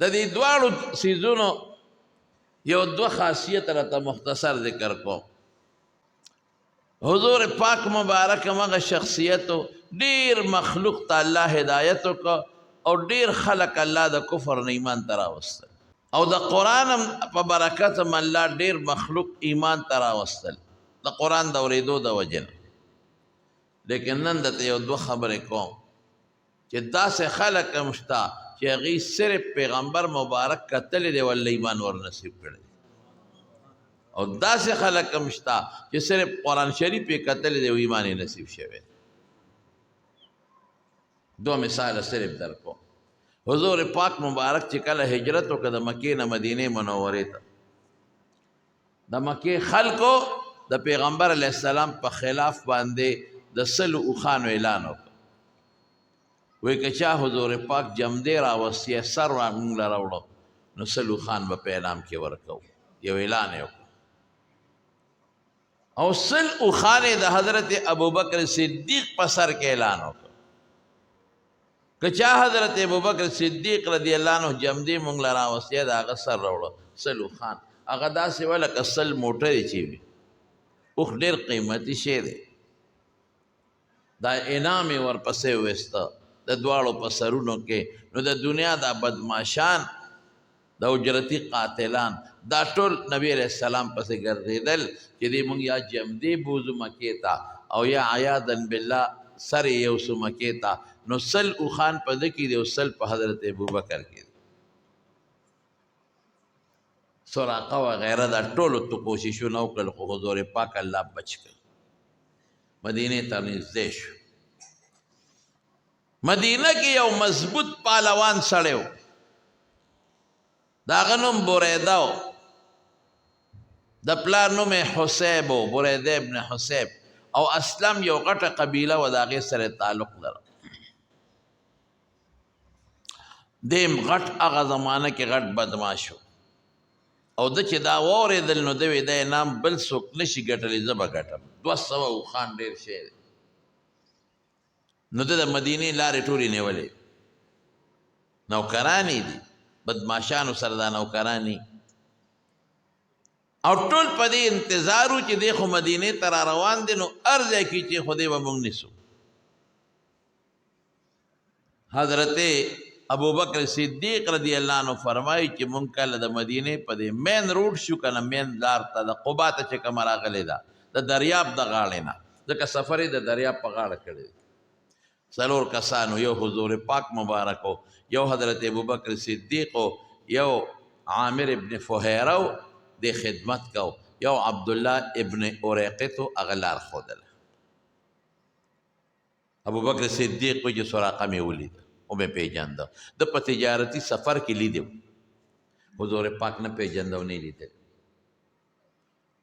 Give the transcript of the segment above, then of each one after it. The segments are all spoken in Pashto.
د دې دواړو سیزونو یو دوه خاصیت راته مختصر ذکر کوم حضور پاک مبارک مغه شخصیتو ډیر مخلوق ته الله هدایت وکړه او ډیر خلق الله د کفر نه ایمان ته راوستل او د قرآن په برکت هم الله ډیر مخلوق ایمان ته راوستل د قرآن د اورېدو د وجې نه لیکن نن درته یو دوه خبرې کوم چې داسې خلک هم شته چې هغوی صرف پیغمبر مبارک کتلی دی والله ایمان ورنصیب کړی او داسې خلک هم شته چې صرف قرآن شریف یې کتلی دی او ایمان یې نصیب شوی دو مثال صرف در کو حضور پاک مبارک چې کله هجرت وکړه د مکې نه مدینې منورې ته د مکې خلکو د پیغمبر علیه السلام په خلاف باندې د سلو اوښانو اعلان وکړ وی که چا حضور پاک جمدې راوستي سر موږ له راوړو نو سلو اوښان به په انعام کې ورکوو یو اعلان یې وکړ او سل اوښان د حضرت ابوبکر صدیق په سر کې اعلان وکړ که چا حضرت ابوبکر صدیق رضی الله عنه جمدې موږ له راوستي د هغه سر راوړو سل اوښان هغه داسې وه لکه سل موټرې چې وي اوښ ډېر قیمتي شی دی دا انعام یې ورپسې ویسته د دواړو په سرونو کې نو د دنیا دا بدماشان د اجرتي قاتلان دا ټول نبی علیہ السلام پسې ګرځېدل چې دې مونږ یا جمدې بوزو مکې ته او یا عیاذا بالله سر یې یوسو مکې ته نو سل اوښان په ده کې دی او سل په حضرت ابوبکر کې دی سراقه وغیره دا ټولو تو کوششونه وکړل خو حضور پاک الله بچ کړ مدینې ته نږدې شو مدینه کې یو مضبوط پهلوان سړی و د هغه نوم بریده و د پلار نوم یې حسیب و بریده ابن حسیب او اسلم یو غټه قبیله و د هغې سره تعلق لره دیم غټ هغه زمانه کې غټ بدماش و او ده چې دا واورېدل نو ده وی دا انعام بل څوک نشي ګټلی زه به ګټم 200 اوښان ډېر شی دی نو ده د مدینې لارې ټولې نیولې نوکرانې دي بدماشانو سره دا نوکرانې او ټول په دې انتظار و چې دی خو مدینې ته را روان دی نو هر ځای کې چې خو دی به موږ نیسو حضرت ابوبکر صدیق رضی الله عنه فرمایي چې مونږ کله د مدینې په دې مین روډ شو کنه مین لار ته د قبا ته چې کومه راغلې ده د دریاب د غاړې نه ځکه سفر یې د دریاب په غاړه کړی دی څلور کسانو یو حضور پاک مبارک و یو حضرت ابوبکر صدیق و یو عامر ابن فهیره و د خدمت کو یو عبدالله ابن اریقط و هغه لار ښودله ابوبکر صدیق و چې سراقه مې ولیده او مې پیژنده د په تجارتي سفر کې لیدم حضور پاک نه پیژنده او نه لیدل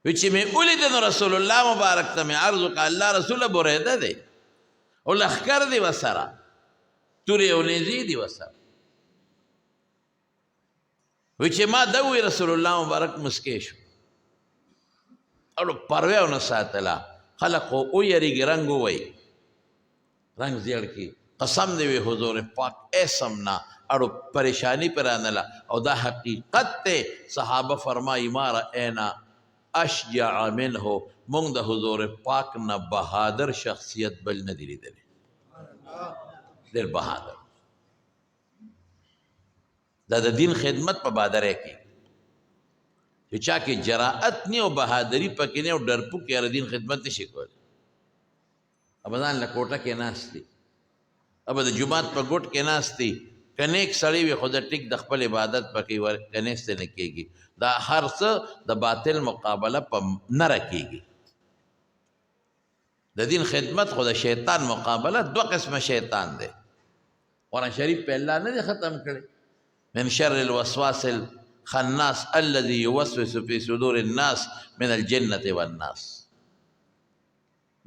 وی چې مې ولیده نو رسول الله مبارک ته مې عرض وکړه الله رسوله بریده دی او لښکر دی ورسره تورې او نیزې دي ورسره وی چې ما ده ووی رسول الله مبارک مسکی شو اړو پروا ونه ساتله خلق خو ویریږي رنګ ووایي رنگ زیړ کی قسم دی وی حضور پاک ایسم نا اړو پریشانی پر انلا او دا حقیقت ته صحابه فرمایي مارا اینا اشجع منه مونږ د حضور پاک نه بهادر شخصیت بل نه دی لیدلی ډېر بهادر دا د دین خدمت په بادره کې چې چا کې جراءت نه او بهادری پکې نه او ډرپو کې ر دین خدمت نشي کولی ابدان لکوټه کې ناشتي اب د جمعات په ګوټ کې ناشتي کنيک سړی وي خو د ټیک د خپل عبادت پکې ور کنيست نه کېږي دا هر څه د باطل مقابله په نه رکېږي د دین خدمت خو د شیطان مقابله دو قسمه شیطان دی قرآن شریف په الله نه دی ختم کړی من شر الوسواس الخناس الذي يوسوس في صدور الناس من الجنة والناس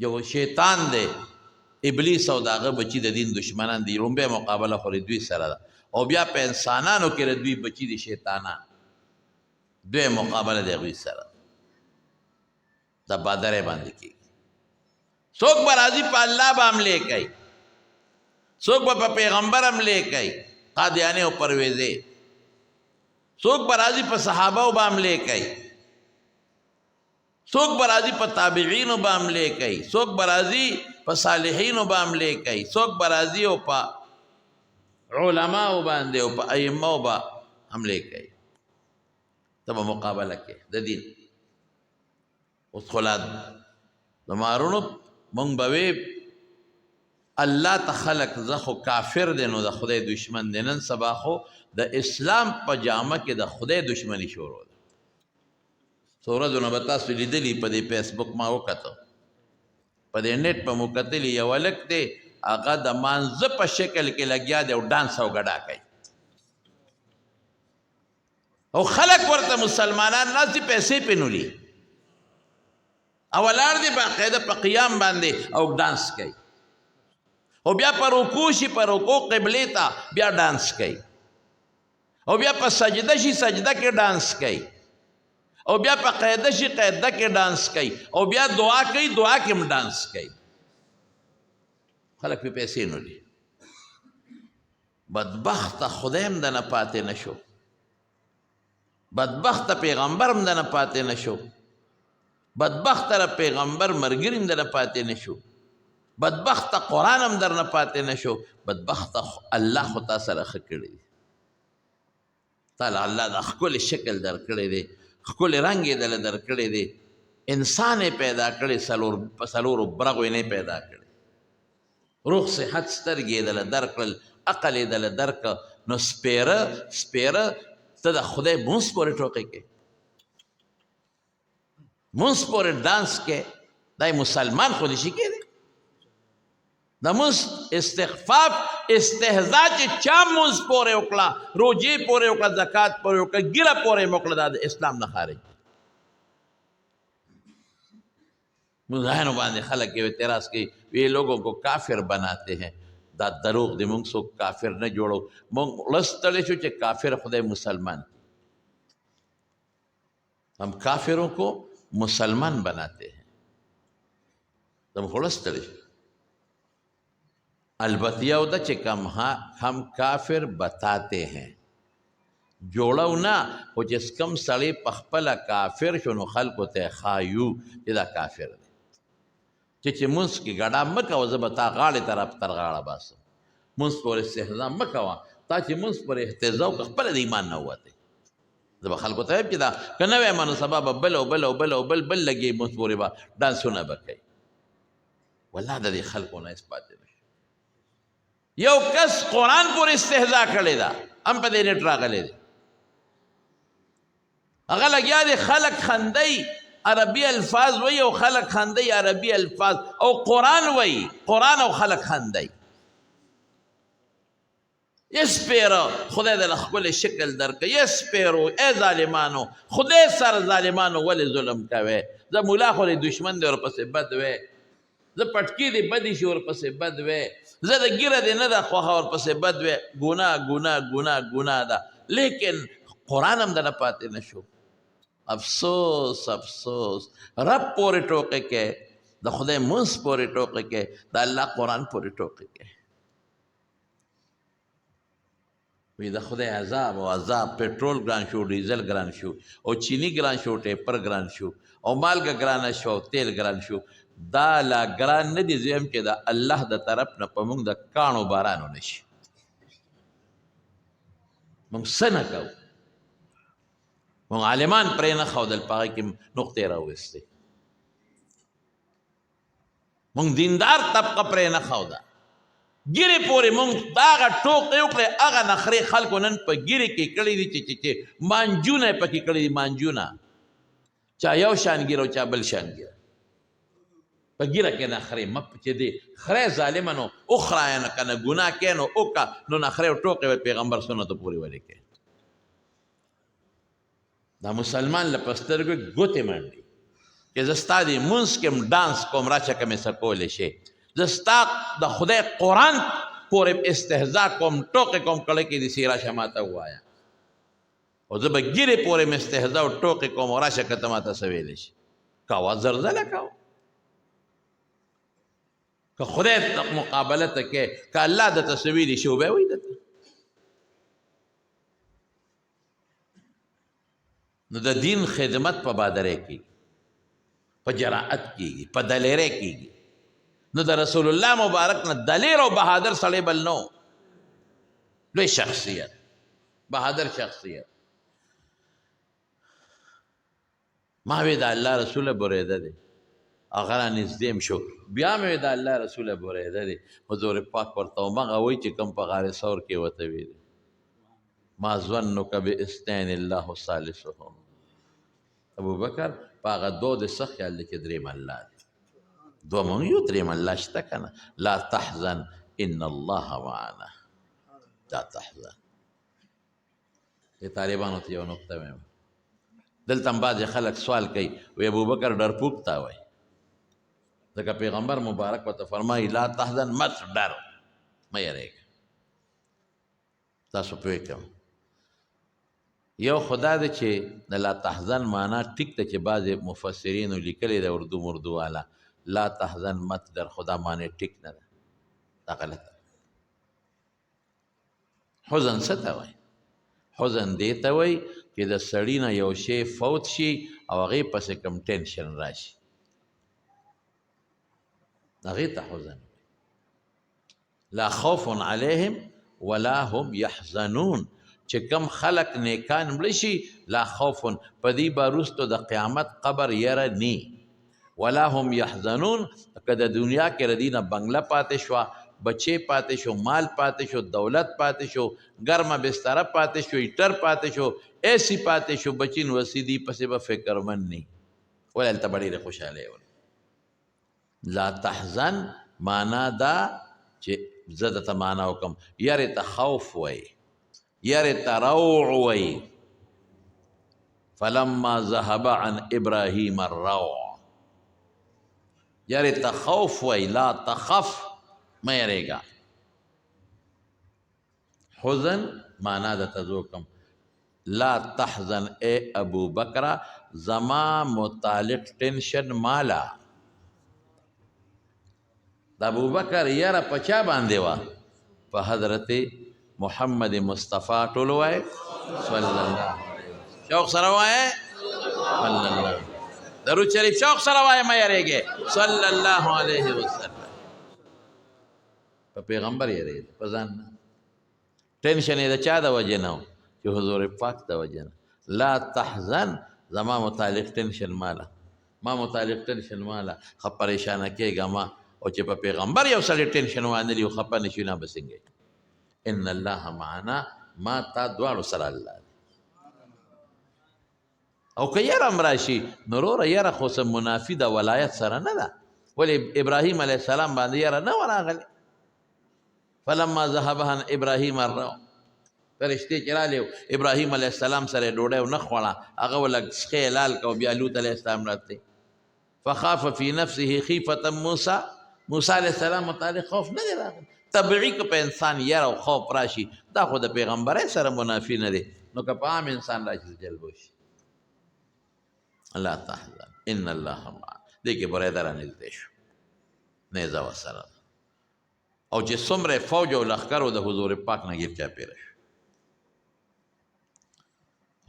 جو شیطان دی ابلیس او داغه بچی د دین دشمنان دی رومبه مقابله خو دوی سره ده او بیا په انسانانو کې دوی بچی دي شیطانان دوی مقابله دی غوی سره د بادرې باندې کی څوک به راځي په الله به حملې کوي څوک به په پیغمبر حملې کوي قادیانې او پرویزې څوک به راځي په صحابهو به حملې کوي، څوک به راځي په تابعینو به حملې کوي، څوک به راځي په صالحینو به حملې کوي، څوک به راځي او په علماو باندې او په ائمو به حملې کوي. ته به مقابله کوي د دین. اوس خو لا د مارونو مونږ به وی الله ته خلق زه خو کافر دی نو د خدای دشمن دی. نن سبا خو د اسلام په جامه کې د خدای دشمني شروع ده. څو ورځونه به تاسو لیدلي په دې فیسبوک ما وکتو، په دې نیټ په مو کتلي یو هلک دی هغه د مانځه په شکل کې لګیا دی او ډانس او ګډا کوي او خلک ورته مسلمانان ناست دي پیسې پې نولي او ولاړ دي باقاعده په قیام باندې او ډانس کوي او بیا په رکوع شي په رکوع قبلې ته بیا ډانس کوي او بیا په سجده شي سجده کې ډانس کوي او بیا په قاعده شي قاعده کې ډانس کوي او بیا دعا کوي دعا کې هم ډانس کوي. خلک پې پیسې نولي. بدبخته خدای هم دنه پاتې نه شو، بدبخته پیغمبر هم دنه پاتې نه شو، بدبخته پیغمبر ملګري هم دنه پاتې نه شو، بدبخته قرآن هم درنه پاتې نه شو، بدبخته الله خو تا سره ښه کړی دی. تعالی الله د ښکلی شکل درکړی دی، ښکلی رنګ یې دله درکړی دی، انسان یې پیدا کړی په څلورو برغو یې نه پیدا کړی، روغ صحت سترګې یې دله درکړل، عقل یې دله درکړه. نو سپیره ته د خدای مونځ پورې ټوقې کې مونځ پورې ډانس کې دا مسلمان خو نشي کېدی. د مونځ استخفاف استهزا چې چا مونځ پورې وکړه، روجې پورې وکړه، زکات پورې وکړه، ګیره پورې مې وکړه، دا د اسلام نه خارج. مزاحنو باندې خلک یو اعتراض کوي وی لوگوں کو کافر بناتے ہیں. دا دروغ دی، مونږ څوک کافر نه جوړو. مونږ لستړی شو چې کافر خدای مسلمان، ہم کافروں کو مسلمان بناتے ہیں. تم خو لستړی شو. البته یو ده چې کم هم کافر بتاتے ہیں، جوړو نه، خو چې کم سړی په خپله کافر شو نو خلکو ته ښایو چې دا کافر دی. چې مونځ کې ګډا مه کوه، زه به تا غاړې طرف تر غاړه باسم. مونځ پورې استهزا مه کوه، تا چې مونځ پورې احتزا وکړه خپله د ایمان نه ووتی. زه به خلکو ته وایم چې دا که نه وی منو سبا به بل او بل او بل او بل بل لګي مونځ پورې به ډانسونه به کوي. والله د دې خلکو نه هېڅ پاتې نه شي. یو کس قرآن پورې استهزا کړې ده، هم په دې نیټ راغلی دی، هغه لګیا دی خلک خندی عربي الفاظ وی او خلق خندی عربي الفاظ او قرآن وی قرآن او خلق خندی. یسپیرو خدای د ښکلی شکل درکړه، یسپیرو ای ظالمانو خدای سره ظالمانو ولې ظلم کوئ؟ زه مولا خو د دشمن دی ورپسې بد وی، زه پټکي دی بدې شي ورپسې بد وی، زه د ګیره دی نه ده خوښه ورپسې بد وی. ګناه ګناه ګناه ګناه ده، لیکن قرآن هم دنه پاتې نه شو. افسوس افسوس. رب پورې ټوقې کې، د خدای مونځ پورې ټوقې کې، د الله قرآن پورې ټوقې کې. وی د خدای عذاب او عذاب، پټرول ګران شو، ډیزل ګران شو، او چینی ګران شو، ټیپر ګران شو، او مالګه ګرانه شو، او تیل ګران شو. دا لا ګران نه دي زه یم چې د الله د طرف نه په موږ د کاڼو باران ونه شي. موږ څه نه کوو، مونږ عالمان پرې نه ښودل، په هغه کې نقطې راوستې. مونږ دیندار طبقه پرې نه ښوده، ګیرې پورې مونږ هغه ټوقې وکړې، هغه نخرې خلکو نن په ګیرې کې کړي دي چې مانجونه یې پکې کړي دي، مانجونه، چا یو شان ګیره او چا بل شان ګیره، په ګیره کې نخرې مه چې دی خری ظالمه نو وخرایه نه که نه ګناه کې نو وکړه نو نخرې او ټوقې به پیغمبر سنتو پورې ولې کې. دا مسلمان له په سترګو ګوتې منډي چې زه ستا د مونځ کې هم ډانس کوم، راچکه مې څه کولی شي، زه ستا د خدای قرآن پورې استهزا کوم، ټوقې کوم، کړی کې دې سي راشه ماته ووایه، او زه به ګیرې پورې مې استهزا او ټوقې کوم، او راشه که ته ماته څه ویلی شي. کوه زلزله کوه، که خدای مقابله ته کې، که الله درته څه ویلی شي وبه وایي درته. نو د دین خدمت په بادرې کېږي، په جراعت کېږي، په دلیرۍ کېږي. نو د رسول الله مبارک نه دلیر او بهادر سړی بل نو، لوی شخصیت، بهادر شخصیت. ما وی د الله رسوله بریده دی، هغه را نږدې م شو، بیا مې د الله رسوله بریده دی. حضور پاک ورته همغه وایي چې کوم په غار ثور کې ورته ویلي، ما ظنک باثنین الله ثالثهم. ابوبکر په هغه دوه د څه خیال دی چې درېیم الله دی، دوه مونږ یو، درېیم الله شته که نه. لا تحزن ان الله معنا، لا تحزن. د طالبانو ته یو نقطه وایم، دلته هم بعضې خلک سوال کوي، وی ابوبکر ډرپوک تا وایي، ځکه پیغمبر مبارک ورته فرمایي لا تحزن، مت ډر، مه یېرېږه. تاسو پوه کوم یو خدا دی چې د لا تحزن معنا ټیک ده چې بعضې مفسرینو لیکلې ده اردو مردو والا، لا تحزن مت ډر، خدا معنی ټیک نه ده، دا غلطه. حزن څه ته وایي؟ حزن دې ته وایي چې د سړي نه یو شی فوت شي او هغې پسې کوم ټینشن راشي، هغې ته حزن. لا خوف علیهم ولا هم یحزنون، چې کم خلق نیکان مړه شي، لا خوف په دې به وروستو د قیامت قبر یره نی، ولا هم یحزنون. که د دنیا کې د دې نه بنګله پاتې شوه، بچې پاتې شو، مال پاتې شو، دولت پاتې شو، ګرمه بستره پاتې شو، هیټر پاتې شو، ایسی پاتې شو، بچین وسیدي پسې به فکرمند نی، ولې هلته به ډېرې خوشحالۍ ول. لا تحزن معنا دا چې زه درته معنا وکړم، یارې ته خوف وایي، یارې ته روع وایي. فلما ذهب عن ابراهیم الروع، یارې ته خوف وایي، لا تخف، مه یېرېږه. حزن معنا درته زه وکړم، لا تحزن اے ابو بکره، زما متعلق ټینشن ماله. د ابوبکر یره په چا باندې وه؟ په حضرت محمد مصطفی. ټول وایه صلی الله علیه وسلم، شوق سره وایه صلی الله، درود شریف شوق سره وایه، مه یېرېږئ، صلی الله علیه وسلم. په پیغمبر یېرېږه، په ځان نه. ټینشن یې د چا د وجې نه و؟ چې حضور پاک د وجې نه. لا تحزن، زما متعلق ټینشن ماله، ما متعلق ټینشن ماله، ښه پریشانه کېږه ما. او چې په پیغمبر یو سړی ټینشن وانلي او خفه نه شي، نه به څنګه وي. ان الله معنا، ما تا دواړو سره الله دی. او که یره هم راشي نو وروره یره خو څه منافي د ولایت سره نه ده. ولې ابراهیم علیه السلام باندې یره نه وه راغلې. فلما ذهب عن ابراهیم الروع، فرشتې چې راغلې ابراهیم علیه السلام سره یې ډوډۍ ونه خوړه، هغه ولږ سخی یې لال کو، بیا لوط علیه السلام راته فخاف فی نفسه خیفة موسی، موسی علیه السلام متعلق خوف نه دی راغلی. طبیعي که په انسان یره او خوف راشي، دا خو د پیغمبرۍ سره منافي نه دی، نو که په عام انسان راشي جلب وشي. لا تحزن ان الله معنا، دې کې بریده رانږدې شو، نیزه ورسره ده، او چې څومره فوج او لښکر و د حضور پاک نه ګیر چاپېره شو.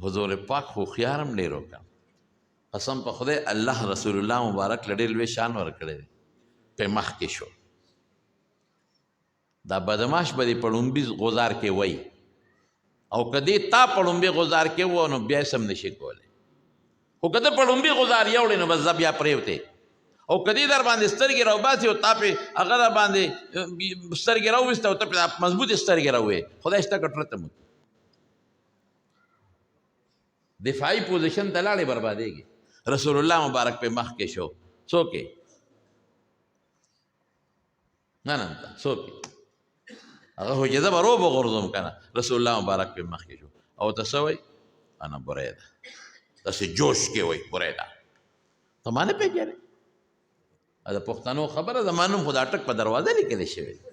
حضور پاک هوښیار هم ډېر وکړ، قسم په خدای الله رسول الله مبارک له ډېر لوی شان ورکړی دی. په مخ کې شو، دا بدماش به دې په لومبي غزار کې وایي، او که دې تا په لومبي غزار کې و نو بیا یې سم نشي کولی. خو که ته په لومبي غزار یوړې نو بس زه بیا پرېوتې، او که دې در باندې سترګې راوباسي او تا پې هغه در باندې سترګې راوویسته او ته پې مضبوطې سترګې راوویې، خدای شته که ټرته مو دفاعي پوزیشن ته لاړې بربادېږي. رسول الله مبارک په مخ کې شو، څوک یې نه ننته څوک یې هغه خو چې زه به روب وغورځوم که نه. رسول الله مبارک په مخ کې شو، او ته څه وایي؟ انا بریده، داسې جوش کې وایي بریده. ته ما نه پېژنې؟ د پښتنو خبره زما نوم خو دا ټک په دروازه لیکلی شوی دی،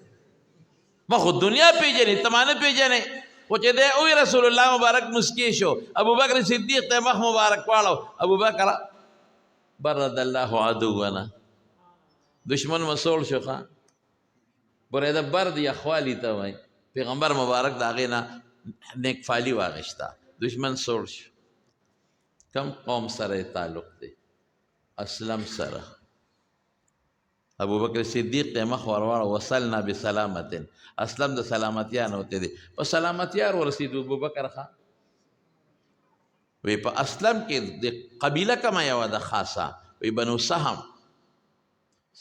ما خو دنیا پېژنې، ته ما نه پېژنې. خو چې دی وایي رسول الله مبارک مسکی شو، ابوبکر صدیق ته مخ مبارک واړو. ابوبکر برد الله عدونا، دشمن مسول شو ښه. بریده برد یخوالی ته وایي، پیغمبر مبارک د هغې نه نیکفالي واخیسته، دشمن سوړ شو. کم قوم سره تعلق دی؟ اسلم سره. ابو بکر صدیق ته مخ ورواړه وصلنا بسلامت، اسلم د سلامتیا نه وته دی، په سلامتیا ورسېدو ابو بکر خان وی په اسلم کې د قبیله کما یو د خاصه وی بنو سهم.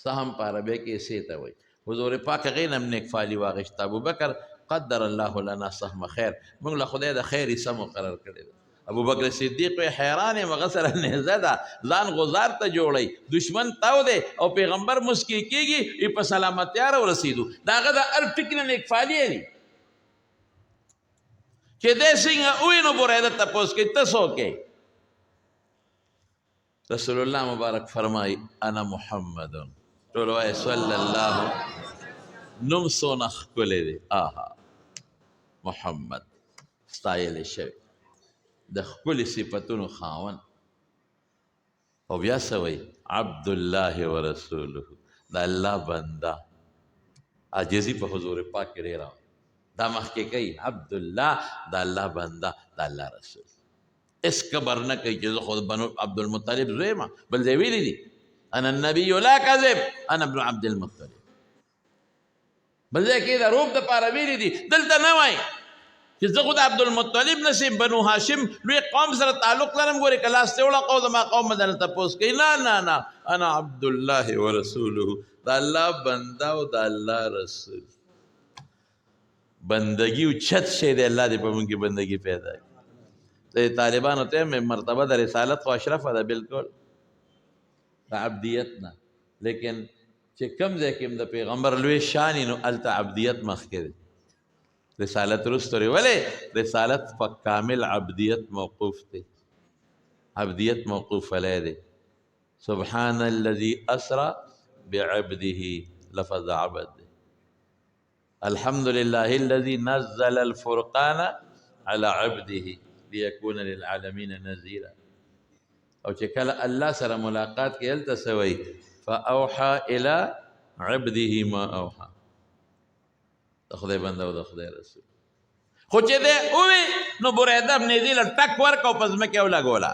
سهم په عربی کې سیته وی. حضور پاک غینم نیک فالی واغشت. ابو بکر قدر الله لنا سهم خیر، موږ له خدای د خیر سم مقرر کړی دی. ابو بکر صدیق وی حیران مغسر نهزه ده، ځان غزار ته جوړی، دشمن تاو دی او پیغمبر مسکی کیږي په سلامتیا ورسېدو. دا هغه د هر ټکي نه نیک فالی دی چې دې څنګه ووایي نو برېده تپوس کوي ته څوک یې؟ رسول الله مبارک فرمایي انا محمد. ټول وایي صلی الله. نوم څونه ښکلی دی، آها محمد ستایلی شوی، د ښکلي صفتونو خاوند. او بیا څه وایي؟ عبدالله ورسوله، د الله بنده. عاجزي په حضور پاک کې ډېره دا مخکې کوي عبدالله، د الله بنده، د الله رسول. اس کبر نه کوي چې زه خو بنو عبدالمطلب زوی یم. بل ځای ویلي دي انا النبي لا کذب انا ابن عبدالمطلب. بل ځای کې د روب دپاره ویلي دي، دلته نه وایي چې زه خو د عبدالمطلب نسیم بنو هاشم لوی قوم سره تعلق لرم. ګورې که لاس ته وړه زما قوم به درنه تپوس کوي. نه نه نه، انا عبدالله ورسوله، د الله بنده او د الله رسول. بندگی اوچت شی دی، الله دې په موږ کې بندگی پیدا کړي. د طالبانو ته مرتبه د رسالت خو اشرفه ده بالکل د عبدیت نه، لیکن چې کوم ځای کې هم د پیغمبر لوی شان نو هلته عبدیت مخکې دی، رسالت وروسته دی. ولې؟ رسالت په کامل عبدیت موقوف دی، عبدیت موقوف علی دی. سبحان الذي اسرى بعبده، لفظ عبد دی. الحمد لله الذي نزل الفرقان على عبده ليكون للعالمين نذيرا. او چې کله الله سره ملاقات کې هلته سوی فاوحى الى عبده ما اوحى، د خدای بنده او د خدای رسول. خو چې دی ووی نو برېده بن ذیل ټک ورکړه او په ځمکې ولګوله.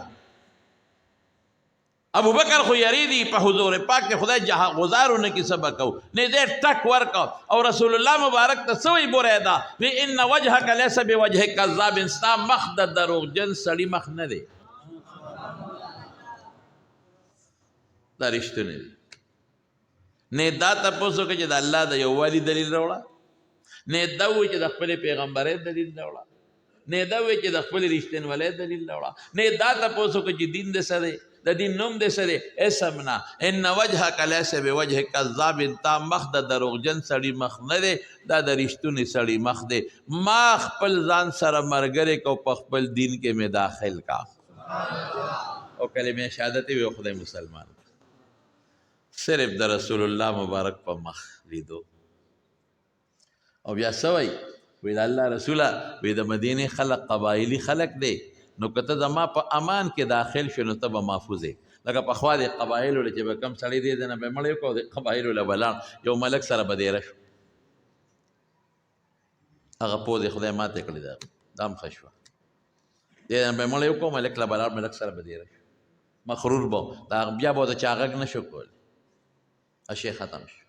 ابو بکر خو یریدي په حضور پاک کې خدای غزارونه کې سبق کو نه دې ټک ورکړه. او رسول الله مبارک ته څه وایي برېده؟ وی ان وجهک لیس بوجه کذاب، ستا مخ د دروغجن سړي مخ نه دی، دا رښتونی دی. نه دا تپوس وکړه چې د الله د یووالي دلیل راوړه، نه دا وایي چې د خپلې پیغمبرۍ دلیل راوړه، نه دا وایي چې د خپلې رښتینولۍ دلیل راوړه، نه دا تپوس وکړه چې دین دې څه دی، د دین نوم دې څه دی؟ اسم نه. ان وجهک لیس بوجه کذاب، تا مخ د دروغجن سړي مخ نه دی، دا د رښتوني سړي مخ دی. ما خپل ځان سره ملګری کو، په خپل دین کې مې داخل کا او کلمه شهادت وی خدای مسلمان. صرف د رسول الله مبارک په مخ لیدو. او بیا څه وایي؟ وی د الله رسوله، وی د مدینې خلق قبایلي خلق دی، نو که ته زما په امان کې داخل شو نو ته به محفوظ یې. لکه پخوا د قبایلو چې به کم سړی دی دنه به مړی کړو، د قبایلو له به لاړ، یو ملک سره به دیره شو، هغه پوځ خدای ماته کړې ده، دا هم ښه شوه. دې دنه به مړی وکړو، ملک له به لاړ، ملک سره به دیره شو، مغرور به دا بیا به د چا غږ نه شو کولی، اشی ختم شو.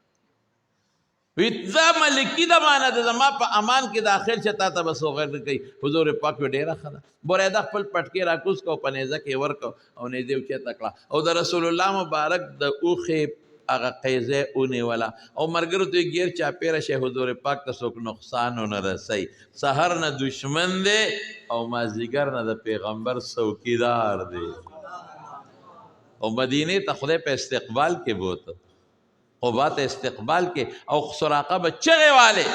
وی دا ملکی دا مانا دا زما په امان کې داخل چې تا ته به څوک غږ نه کوي. حضور پاک وی ډېره ښه ده. برېده خپل پټکې راکوز کړه او په نیزه کې یې ورکړه او نیزه یې اوچته کړه او د رسول الله مبارک د اوښې هغه قیزه ونیوله او ملګرو ته یې ګیر چاپېره شي، حضور پاک ته څوک نقصان ونه رسوي. سحر نه دشمن دی او مازدیګر نه د پیغمبر څوکیدار دی. او مدینې ته خدای په استقبال کې بوته، قبا ته استقبال کې، او سراقه به چغې والې،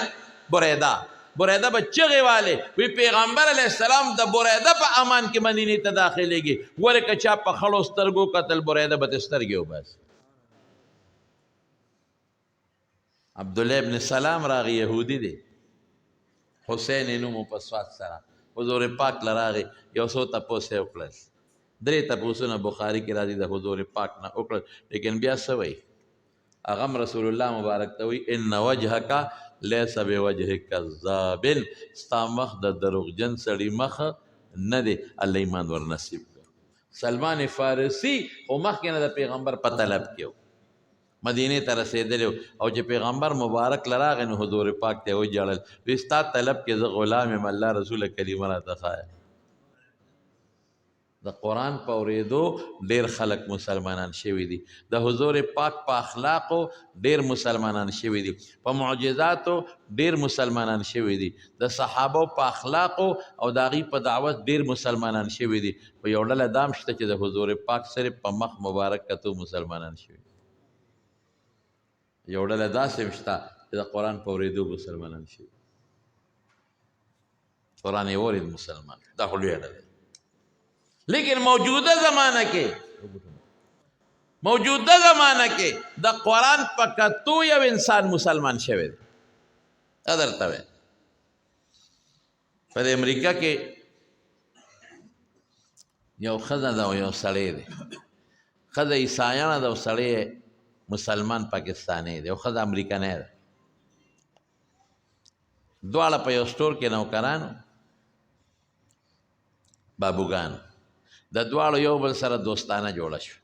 برېده به چغې والې. وی پیغمبر علیه السلام د برېده په امان کې مدینې ته داخلېږي. ګورې که چا په خړو سترګو کتل برېده به ترې سترګې وباسي. عبدالله ابن سلام راغی، یهودي دی، حسین یې نوم په سواد سره. حضور پاک له راغی، یو څو تپوس یې وکړل، 3 تپوسونه بخاري کې راځي د حضور پاک نه وکړل. لیکن بیا څه وایي؟ اغم رسول الله مبارک ته وی ان وجهک لیس بوجه کذاب، ستا مخ د دروغجن سړي مخ نه دی، الله ایمان ور نصیب کړ. سلمان فارسی خو مخکې نه د پیغمبر په طلب کې و مدینې ته رسېدلی او چې پیغمبر مبارک لراغې نو حضور پاک ته وجړل وی ستا طلب کې زه غلام یم الله رسول کریمه راته ښایه د قرآن په اورېدو ډېر خلک مسلمانان شوي دي د حضور پاک په اخلاقو ډېر مسلمانان شوي دي په معجزاتو ډېر مسلمانان شوي دي د صحابو په اخلاقو او د هغوی په دعوت ډېر مسلمانان شوي دي په یو ډله دام شته چې د حضور پاک صرف په مخ مبارک کتو مسلمانان شوي یو ډله داسې هم شته چې د قرآن په اورېدو مسلمانان شوي قرآن یې اورېد مسلمان دا خو لویه ډله لیکن موجوده زمانہ کې د قرآن په کتو یو انسان مسلمان شوی دی درته وی په امریکا کې یو ښځه ده او یو سړی دی ښځه عیسایانه ده او سړی مسلمان پاکستانی دی او ښځه امریکنی ده دواړه په یو سټور کې نوکرانو بابوګانو د دواړو یو بل سره دوستانه جوړه شو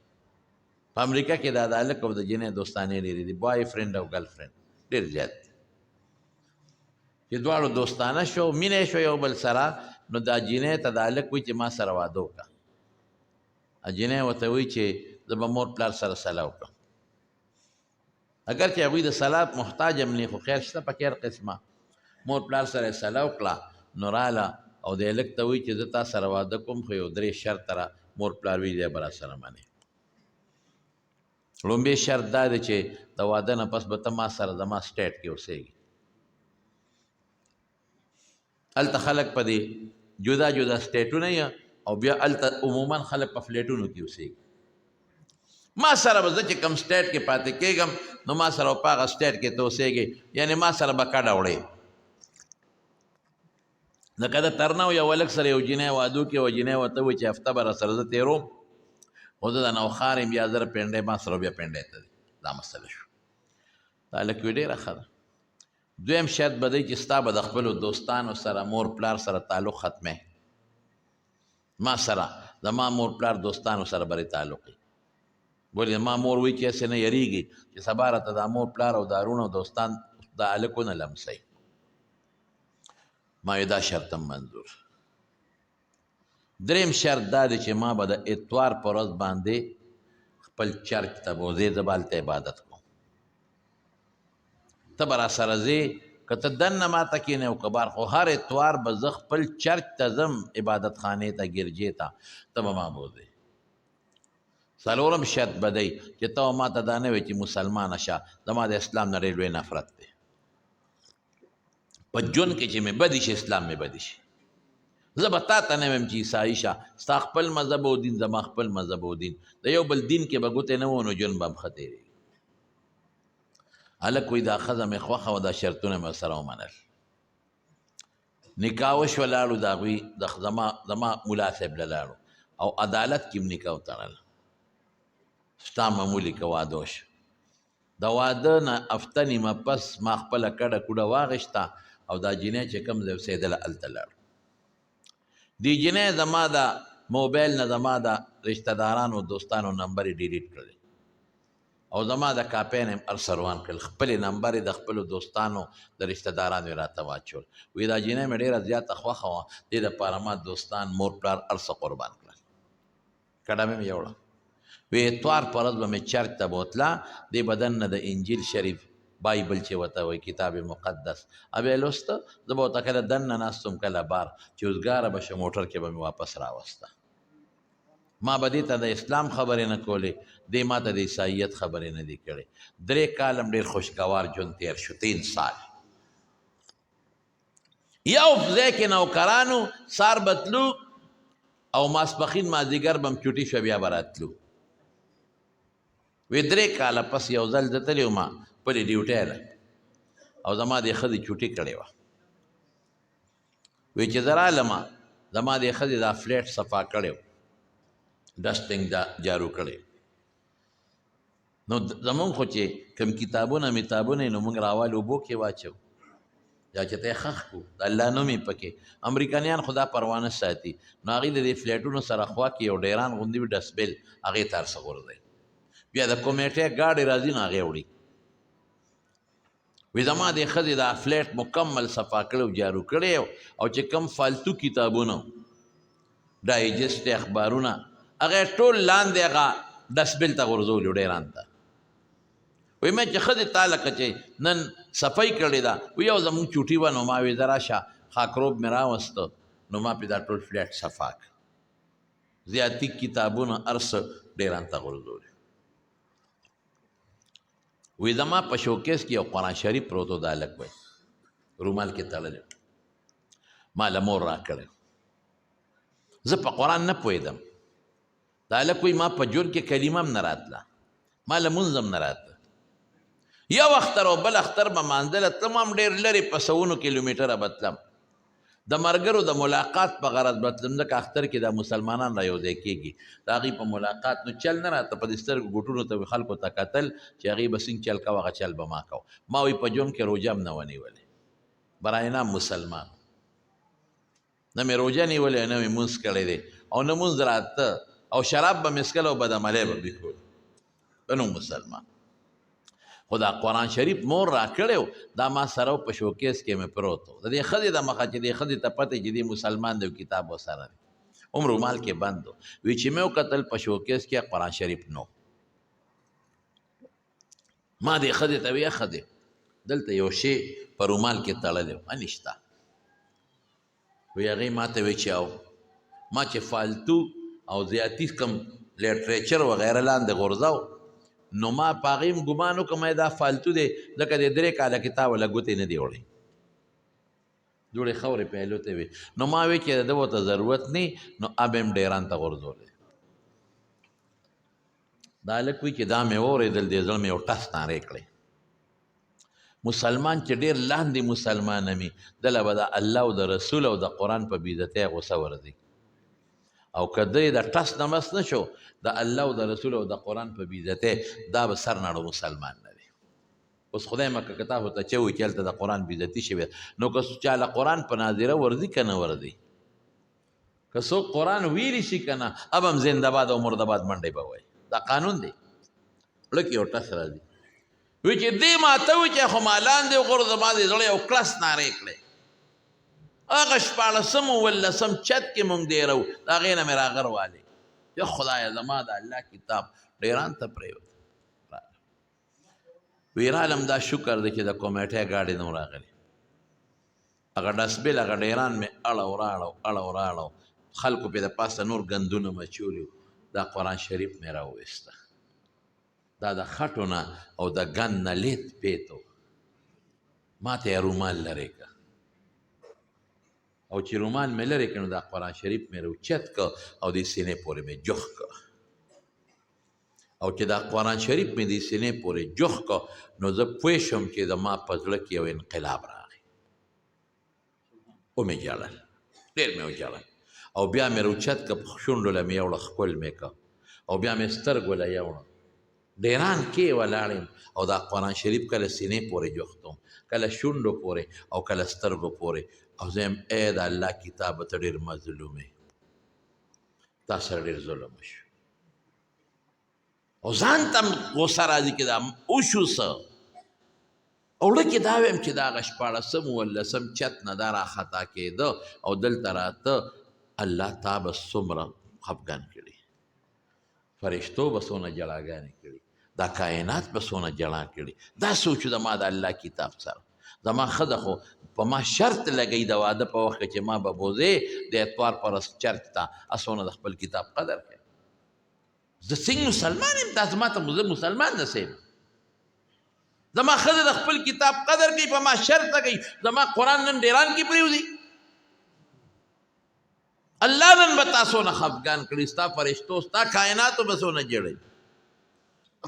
په امریکا کې د هلک او د جینۍ دوستانې ډېرې دي بای فرینډ او ګرل فرینډ ډېر زیات دي چې دواړو دوستانه شو مینه شو یو بل سره نو دا جینۍ ته د هلک وایي چې ما سره واده وکړه جینۍ ورته وایي چې زه به مور پلار سره سلا وکړم اگر چې هغوی د سلا محتاج هم نه خو خیر شته پکې هر قسمه مور پلار سره یې سلا وکړه نو راله او د هلک ته وایي چې زه تا سره واده کوم خو یو درې شرط را مور پلار وایي دی به راسره منې لومبی شرط دا دی چې د واده نه پس به ته ما سره زما سټیټ کې اوسېږي هلته خلک په دې جدا جدا سټیټونه یا او بیا هلته عموما خلک په فلیټونو کې اوسېږي ما سره به زه چې کوم سټیټ کې پاتې کېږم نو ما سره په هغه سټیټ کې ته اوسېږې یعنې ما سره به کډه وړې لکه د ترنه یو هلک سره یو جینۍ واده وکړي او جینۍ ورته وایي چې هفته به راسره زه تېروم خو زه د نوښار یم بیا زره پنډۍ ما سره بیا پنډۍ ته دی دا مسله شو دا هلک وی ډېره ښه ده دویم شرط به دی چې ستا به د خپلو دوستانو سره مور پلار سره تعلق ختمې ما سره زما مور پلار دوستانو سره برې تعلق وي ولې ما مور وایي چې هسې نه یریږي چې سبا راته دا مور پلار او دارونه او دوستان دا هلکونه لمسوي ما دا شرط هم منظور دریم شرط دا دی چې ما به د اتوار په ورځ باندې خپل چرچ ته به وځې زه به هلته عبادت کوم ته به راسره ځې که ته دننه ماته کښېنې او که بار خو هر اتوار به زه خپل چرچ ته ځم عبادت خانې ته ګرجې ته ته به ما بوځې څلورم شرط به دی چې ته ما ته دا نه وایې چې مسلمانه شه زما د اسلام نه ډېر لوی نفرت دی په ژوند کې چې مې بدي شي اسلام مې بدي شي زه به تا ته نه وایم چې عیسایي شه ستا خپل مذهب او دین زما خپل مذهب او دین د یو بل دین کې به ګوتې نه وو نو ژوند به هم ښه تېرېږي هلک وایي دا ښځه مې خوښه وه دا شرطونه مې ورسره ومنل نکاح وشوه لاړو د هغوی زما ملا صاحب له لاړو او عدالت کې هم نکاح وتړله ستا معمولي که واده وشه د واده نه هفته نیمه پس ما خپله کډه کوډه واغېسته او دا جینۍ چې کوم ځای اوسېدله هلته لاړو دې جینۍ زما د موبایل نه زما د رشته دارانو دوستانو نمبر یې ډیلیټ کړلی او زما د کاپۍ نه یې هر څه روان کړل خپلې نمبر یې د خپلو دوستانو د رشته دارانو یې راته واچول وایي دا جینۍ مې ډېره زیاته خوښه وه دې دپاره ما دوستان مور پلار هر څه قربان کړل کډه مې یوړه وی اتوار په ورځ به مې چرچ ته بوتله دې بدن نه د انجیل شریف بایبل چې ورته وایي کتاب مقدس ابې لوسته زه به ورته کله دننه ناست وم کله بار چې اوزګاره به شه موټر کې به مې واپس راوسته ما به دې ته د اسلام خبرې نه کولې دې ما ته د عیسایت خبرې نه دي کړې 3 کال هم ډېر خوشګوار ژوند تېر شو 3 سال یو ځای کې نوکرانو سار به تلو او ماسپښین مازدیګر به هم چوټي شوه بیا به راتلو وی 3 کاله پس یو ځل زه تللی وم خپلې ډیوټۍ ده او زما دې ښځې چوټي کړې وه وی چې زه رالمه زما دې ښځې دا فلیټ صفا کړی و ډسټینګ جارو کړی نو زمونږ خو چې کوم کتابونه میتابونه نو موږ راوال اوبو کې واچو یا چې ته خخ کو د الله نوم یې پکې امریکایان خدا پروانه ساتي نو هغې د دې فلیټونو سره خوا کې یو ډیران غوندې وي ډسبل هغې ته هر څه غورځوي بیا د کمیټې ګاډې راځي نو هغې وړي وی زما د ښځې دا فلیټ مکمل صفا کړی او جارو کړی او چې کم فالتو کتابونه ډایجسټ اخبارونه هغه ټول لاندې هغه ډسبل ته غورځولي ډیران ته وی مې چې ښځې تا لکه چې نن صفای کړې ده وی یو زموږ چوټي وه نو ما وی زه راشه خاکروب مې راوسته نو ما پې دا ټول فلیټ صفا کړ زیاتي کتابونه هر څه ډیران ته غورځولي وی زما په شوکیس کې یو قرآن شریف پروت و دا هلک وی رومال کې تړلی ما له مور راکړی زه په قرآن نه پوهېدم دا هلک وی ما په جون کې کلمه هم نه راتله ما لمونځ هم نه راتله یو اختر او بل اختر به مانځله تلم هم ډېر لرې په سوونو کیلومیټره به تلم د ملګرو د ملاقات په غرض به تلم ځکه اختر کې دا مسلمانان را یوځای کېږي د هغوی په ملاقات نو چل نه راته په دې سترګو ګوټونو ته خلکو ته کتل چې هغوی به څنګه چل کوه هغه چل به ما کوه ما وی په جون کې روژه هم نه ونیولې برای نام مسلمان نه مې روژه نیولې نه مې مونځ کړی دی او نه مونځ راته او شراب به مې څښل او بدعملی به مې کول په نوم مسلمان خو دا قرآن شریف مور را کړی دا ما سره په شوکیس کې مې پروت و د دې ښځې د مخه چې دې ښځې ته پته چې دې مسلمان دی کتاب ورسره دی هم رومال کې بند و وی چې مې وکتل په شوکیس کې قرآن شریف نو ما دې ښځې ته وی ښځې دلته یو شی په رومال کې تړلی و نشته وی هغې ما ته وی چې او ما چې فالتو او زیاتی کم لیټریچر وغیره لاندې غورځاو نو ما په هغې هم ګمان وکړم دا فالتو دی ځکه د 3 کاله کتاب وله ګوتې نه دی وړی جوړې خورې پهلو ته وي نو ما وی چې ده ورته ضرورت نه نو اب هم ډیران ته غورځولی دا هلک وي چې دا مې واورېدل دې زړه مې یو ټس نارې کړی مسلمان چې ډېر لاندې مسلمان وي دله به د الله او د رسول او د قرآن په بېعزتۍ غوسه ورځي او که دی د ټس نه مس نه شو د الله او د رسول او د قرآن په بېعزتۍ دا به سر نړو مسلمان نه دی اوس خدای مکه که تا ورته چې وایي چې هلته د قرآن بېعزتي شوې نو که چا له قرآن په ناظره ورځي که نه ورځي که څوک قرآن ویلی شي که نه اب هم زندهباد او مردباد منډې به وایي دا قانون دی زړه کې یو ټس راځي وی چې دې ما ته وایي چې خو ما لاندې وغورځه ما دې زړه یو کلس نارې کړی هغه 14 ولسم چت کې مونږ دیرو د هغې نه مې راغر والی یا خدایه زما د الله کتاب ډیران ته پرېوت وی رالم دا شکر دی چې د کمیټې ګاډي نه راغلی هغه ډسبل هغه ډیران مې اړو راړو خلکو پې د پاسه نور ګندونه مچولي دا قرآن شریف مې راوویسته دا د خټو نه او د ګند نه لیت پیتو ما ته یې رومال لرې که او چې رومال مې لرې کړ نو دا قرآن شریف مې راوچت که او دې سینې پورې مې جوخ که او چې دا قرآن شریف مې دې سینې پورې جوخ که نو زه پوه شم چې زما په زړه کې یو انقلاب راغی ومې ژړل ډېر مې وژړل او بیا مې راوچت که په شونډو له مې یوړه ښکل مې که او بیا مې سترګو له یوړه ډیران کې ولاړ او دا قرآن شریف کله سینې پورې جوختم کله شونډو پورې او کله سترګو پورې او زه یم ای د الله کتاب ته ډېر مظلوم یې تا سره ډېر ظلم وشو او ځان ته هم غوسه راځي چې دا وشو څه او وړه کې دا ویم چې دا هغه 14 چت نه دا راخطا کېده او دلته راته الله تا به څومره خفګان کړي فرشتو به څونه جړاګانې کړي دا کائنات به څونه جړا کړي دا سوچو د ما د الله کتاب سره زما ښځه خو په ما شرط لګوي د واده په وخت کې چې ما به بوځې د اتوار پر ورځ چرچ ته اسونه د خپل کتاب قدر کوي زه څنګه مسلمان یم دا زما ته زه مسلمان نه سیم زما ښځه د خپل کتاب قدر کوي په ما شرط لګوي زما قرآن نن ډیران کې پرېوځي الله نن به تاسو نه خفګان کړي ستا فرشتو ستا کائناتو به څونه جړوي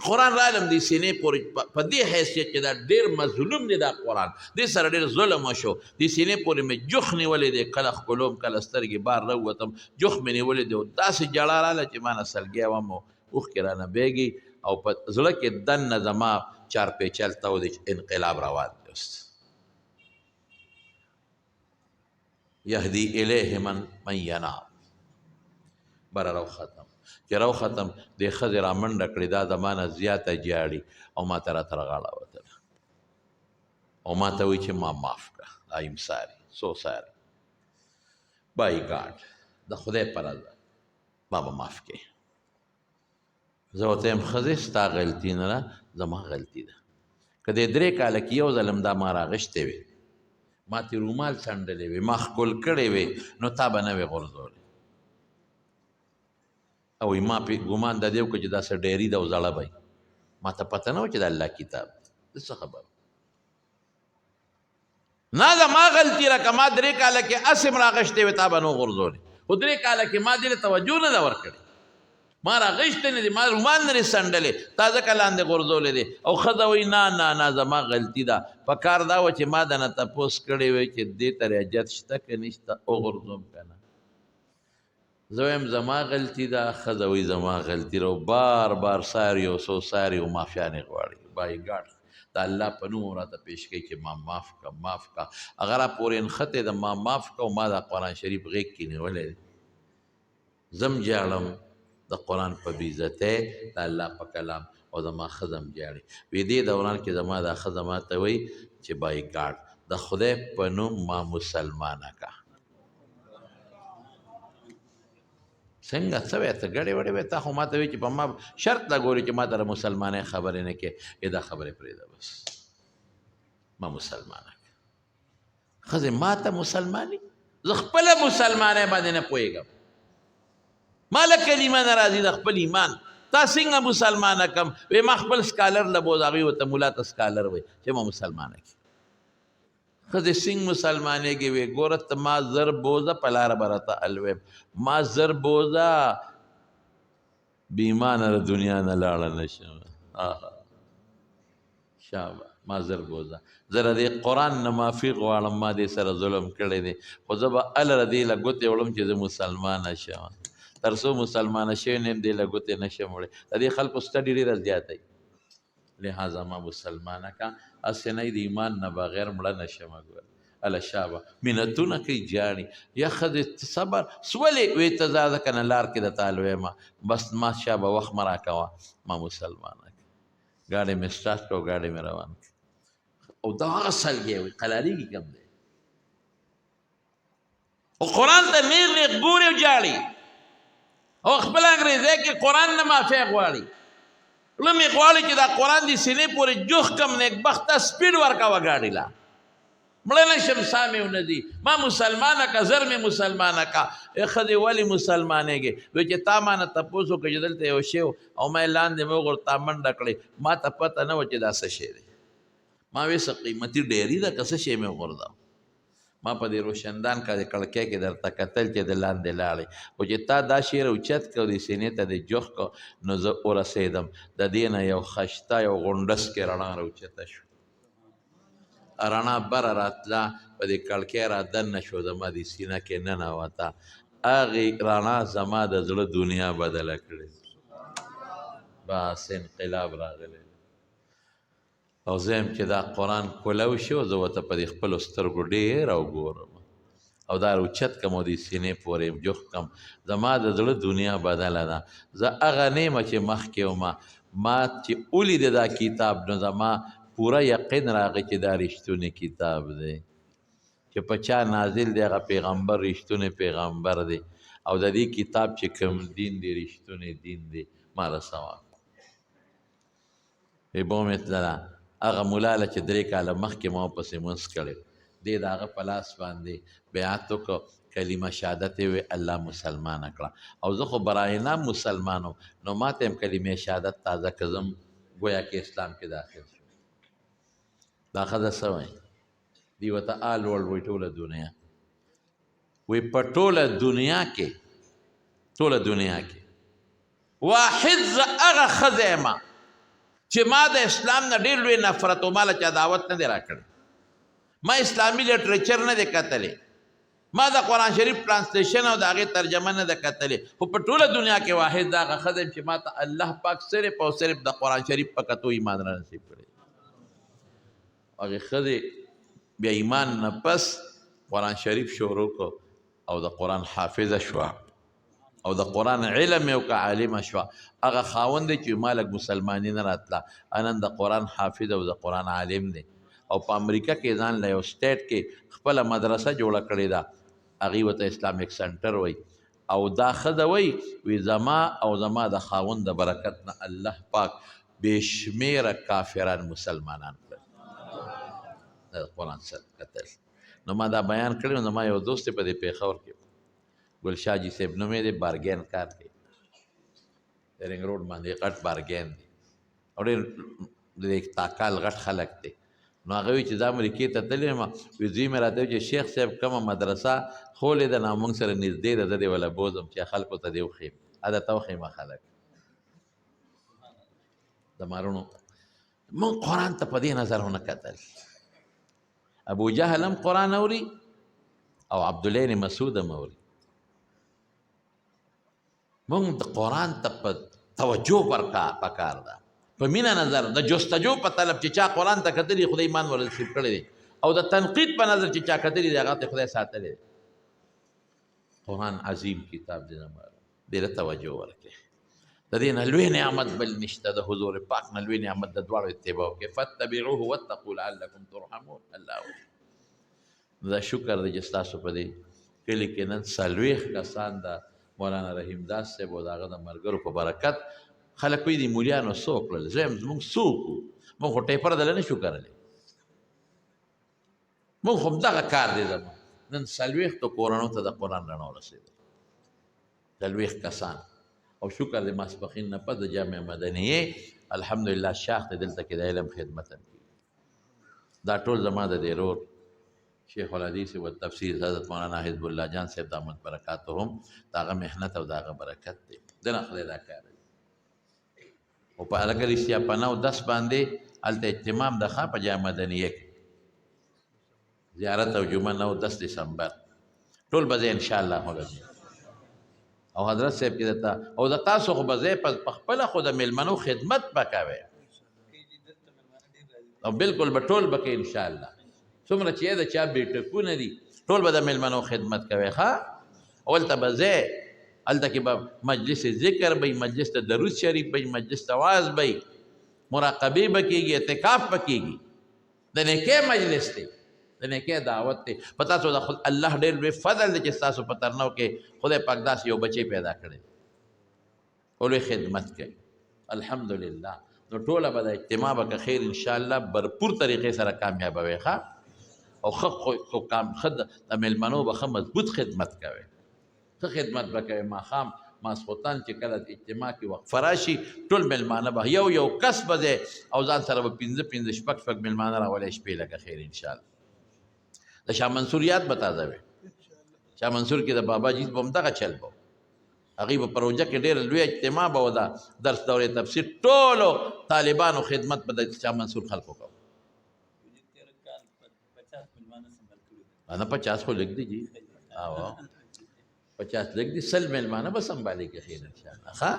قرآن رالم دې سینې پورې په دې حیثیت چې دا ډېر مظلوم دی دا قرآن دې سره ډېر ظلم وشو دې سینې پورې مې جوخ نیولی دی کله ښکلوم کله سترګې بار راووتم جوخ مې نیولی دی او داسې جړا راله چې ما نه سلګی وم او اوښکې رانه بیږي او په زړه کې دننه زما چار پیچل تو دی انقلاب روان دی اوس یهدی الیه من یناب. بره رو ختم چې رو ختم دې ښځې را منډه کړې دا د ما نه زیاته جاړي او ما ته راته رغاړه وتله او ما ته وایي چې ما معاف کړه. آی ایم ساري سو ساري بای ګاډ د خدای په رضا ما به معاف کړې. زه ورته یم ښځې ستا غلطي نه ده زما غلطي ده. که دې 3 کاله کې یو ځل هم دا ما راغشتې وې ما تې رومال څنډلې وې ما ښکل کړې وې نو تا به نه وې غورځولې. او ما پې ګمان د دې وکړه چې دا څه ډیري ده او زړه به ما ته پته نه و چې د الله کتاب ده څه خبر نه زما غلطي ده که ما 3 کاله کې هسې م راغشتې وې تا به نه غورځولې خو 3 کاله کې ما دې له توجه نه ده ورکړې ما راغشتې نه دي ما رومال نه دي څنډلې تا ځکه لاندې غورځولې دي. او ښځه وایي نه نه نه زما غلطي ده په کار دا وه چې ما د نه تپوس کړی وی چې دې ته ریاجت شته که نشته وغورځوم که نه. زه وایم زما غلطي ده ښځه وایي زما غلطي ده او بار بار ساري او څو ساري او معافیانې غواړي. بای ګاډ د الله په نوم راته پیش کوي چې ما معاف که معاف که هغه را پورې نښتې ده ما معاف که او ما دا قرآن شریف غیږ کې نیولی دی زم جاړم د قرآن په بېعزتۍ د الله په کلام او زما ښځه هم جاړي. وی دې دوران کې زما دا ښځه ما ته وایي چې بای ګاډ د خدای په نوم ما مسلمانه که. څنګه څه وی ته ګډې وډې وی تا خو ما ته وایي چې په ما شرط لګولې چې ما ته د مسلمانۍ خبرې نه کې دا خبرې پرېږده بس ما مسلمانه که. ښځې ما ته مسلماني زه خپله مسلمانۍ باندې نه پوهېږم ما له کلمه نه راځي د خپل ایمان تا څنګه مسلمانه کم وی ما خپل سکالر له بوز هغوی ورته ملا ته سکالر وی چې ما مسلمانه کړي. ښځې څنګه مسلمانېږي وی ګوره ته ما زر بوزه په لاره به راته الویم ما زر بوزه بې ایمانه د دنیا نه لاړه نه شم. شابه ما زر بوزه زه د دې قرآن نه معافي غواړم ما دې سره ظلم کړی دی خو زه به هله د دې له ګوتې وړم چې زه مسلمانه شم تر څو مسلمانه شوی نه یم دې له ګوتې نه شم وړی. د دې خلکو سټډي ډېره زیاته وي لہذا ما مسلمانه کا هسې نه د ایمان نه بغیر مړه نه شمه ګوره هله شابه منتونه کوي جاړي یا ښځې صبر سولې وی ته ځه ځکه نه لار کې درته الویمه بس ما شابه وخت مه راکوه ما مسلمانه کړه. ګاډی مې سټارټ کړه او ګاډی مې روان کړه او دا هغه سلګی وي قلاریږي کم دی او قرآن ته نیغ نیغ ګوري او جاړي او خپل انګریزۍ کې قرآن نه معافی غواړي لمې غواړي چې دا قرآن دې سینې پورې جوخ کم نیکبخته سپیډ ورکوه ګاډي له مړه نه شم سا مې ونه دي ما مسلمانه که زر مې مسلمانه که ښځې ولې مسلمانېږې وایي چې تا ما نه تپوس وکړه چې دلته یو شی و او ما یې لاندې مې وغورځ تا منډه کړې ما ته پته نه وه چې دا څه شی دی ما وی څه قیمتي ډیري ده که څه شی مې وغورځاو ما په دې روشندان کا د کړکۍ کې درته کتل چې د لاندې لاړې خو چې تا دا شی راوچت کړ د سینې ته دې جوخ کړ نو زه ورسېدم د دې نه یو خشته یو غونډس کې رڼا راوچته شو رڼا بره راتله په دې کړکۍ را دننه شو زما د سینه کې ننوته هغې رڼا زما د زړه دنیا بدله کړې بس انقلاب راغلی او زه یم چې دا قرآن کولو شو زه ورته په دې خپلو سترګو ډېر وګورم او دا راوچت کړم او دې سینې پورې جوخ کړم زما د زړه دنیا بدله ده. زه هغه نه یم چې مخکې ومه ما چې ولید دا کتاب نو زما پوره یقین راغی چې دا رښتونی کتاب دی چې په چا نازل دی هغه پیغمبر رښتونی پیغمبر دی او د دې کتاب چې کوم دین دی رښتونی دین دی ما رسوا بوم تلله هغه مولا له چې 3 کاله مخکې ما ورپسې منځ کړی دې د هغه په لاس باندې بیعت وکړو کلمه شهادت یې وی الله مسلمانه کړه او زه خو برای نام مسلمان وم نو ما ته هم کلمه شهادت تازه کړم گویا کې اسلام کې داخل شو. دا ښځه څه وایي دی ورته آل ورلډ وایي ټوله دنیا وی په ټوله دنیا کې واحد زه هغه ښځه یم چې ما د اسلام نه ډېر لوی نفرت و ما له چا دعوت نه دی راکړی ما اسلامي لټریچر نه دی کتلی ما د قرآن شریف ټرانسلیشن او د هغې ترجمه نه ده کتلې خو په ټوله دنیا کې واحد دا هغه ښځه یم چې ما ته الله پاک صرف او صرف د قرآن شریف په کتو ایمان را نصیب کړی هغې ښځې بیا ایمان نه پس قرآن شریف شروع کړو او د قرآن حافظه شوه او د قرآن علم یې وکړه عالمه شوه هغه خاوند دی چې ما لږ مسلماني نه راتله نن د قرآن حافظ او د قرآن عالم دی او په امریکا کې ځان له یو سټیټ کې خپله مدرسه جوړه کړې ده هغې ورته اسلامیک سنټر وایي او دا ښځه وایي زما او زما د خاوند د برکت نه الله پاک بې شمېره کافران مسلمانان کړل د قرآن سره کتل نو ما دا بیان کړی نو زما یو دوست دی په دې پېښور کې ګلشاه جي صاحب نوم یې دی بارګین کار دی د رنګ روډ باندې غټ بارګین دی او ډېر د تاکال غټ خلک دی نو هغه وایي چې دا امریکې ته تللی یم وایي زوی مې راته وایي چې شیخ صاحب کومه مدرسه خولې ده نو موږ سره نږدې ده زه دې وله بوځم چې خلکو ته دې وښیم درته وښیم خلک د مارونو موږ قرآن ته په دې نظر ونه کتل ابو جهل هم قرآن اوري او عبدالله بن مسعود هم اوري موږ د قرآن ته په توجه پکار ده په مینه نظر د جستجو په طلب چې چا قرآن ته کتلي خدای ایمان ورنصیب کړی دی او د تنقید په نظر چې چا کتلي دی هغه ته خدای ساتلی دی قرآن عظیم کتاب دی زما دې له توجه ورکړئ د دې نه لوی نعمت بل نشته د حضور پاک نه لوی نعمت د دواړو اتباع وکړئ فاتبعوه واتقوا لعلکم ترحمون الله وکړي دا شکر دی چې ستاسو په دې کلي کې نن څلوېښت کسان د مولانا رحیم داس صاحب او د هغه د ملګرو په برکت خلک وایي دي مولیانو څه وکړل زه یم زموږ څه وکړو موږ خو ټیپر دله نه شو کرلی موږ خو همدغه کار دی زموږ نن څلوېښتو کورنو ته د قرآن رڼا ورسېدل څلوېښت کسان او شکر د ماسپښین نه پس د جامع مدنیې الحمدلله شاخ دی دلته کې د علم خدمت هم کېږي دا ټول زما د دې رور شیخ الحدیث و تفسیر حضرت مولانا حزب الله جان صاحب دامت برکاتهم د هغه محنت او د هغه برکت دی دنه خدای دا کار دی او په هغه رښتیا په 9-10 باندې هلته اهتمام د ښه په جامع مدنیې کې زیارت او جمعه 9-10 دسمبر ټول به زه انشاءالله ولګي او حضرت صاحب کې درته او د تاسو خو به ځای په خپله خو د میلمنو خدمت به کوئ او بالکل به ټول به کوئ انشاءالله څومره چې د چا بیټکونه دي ټول به د میلمنو خدمت کوئ ښه اولته به ځای هلته کې به مجلس ذکر به مجلس ته درود شریف به مجلس ته واعظ به مراقبې به کېږي اعتکاف به کېږي د نیکۍ مجلس دی د نیکۍ دعوت دی په تاسو د الله ډېر لوی فضل دی چې ستاسو په ترنو کې خدای پاک داسې یو بچی پیدا کړی او لوی خدمت کوي الحمدلله نو ټوله به د اجتماع به که خیر انشاءالله برپور طریقې سره کامیابوي ښه او ښه د میلمنو به ښه مضبوط خدمت کوي ښه خدمت به کوي ماښام ماسخوتن چې کله اجتماع کې وقفه راشي ټول میلمانه به یو کس به دی او ځان سره به 5 شپږ میلمانه راولی شپې لکه خیر انشاءالله د شاه منصور یاد به تازه وي شاه منصور کې د بابا جی به همدغه چل به هغې به پروژه کې ډېره لوی اجتماع به و دا درس دورې تفسیر ټولو طالبانو خدمت به د شاه منصور خلکو کوو نه 50 خو لږ دی جی 50 لږ دي 100 میلمانه به سنبالي کې خیر انشاءالله ښه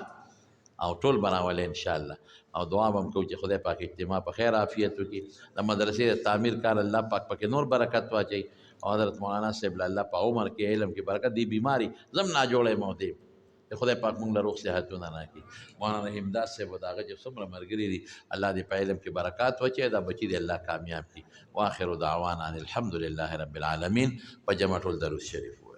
او ټول به راولئ انشاءالله او دعا به هم کوو چې خدای پاک اجتماع په خیر عافیت وکړي د مدرسې د تعمیر کار الله پاک پکې نور برکت واچوي او حضرت مولانا صاحب الله په عمر کې علم کې برکت دی بیماری زم ناجوړی موتی خدای پاک موږ له روغ صحتونه راکړي مولانا رحیم داس صاحب د هغه چې څومره ملګري دي الله دې په علم کې برکات واچوي دا بچي دې الله کامیاب کړي واخر دعوانا ان الحمد لله رب العالمین په جمع ټول درود شریف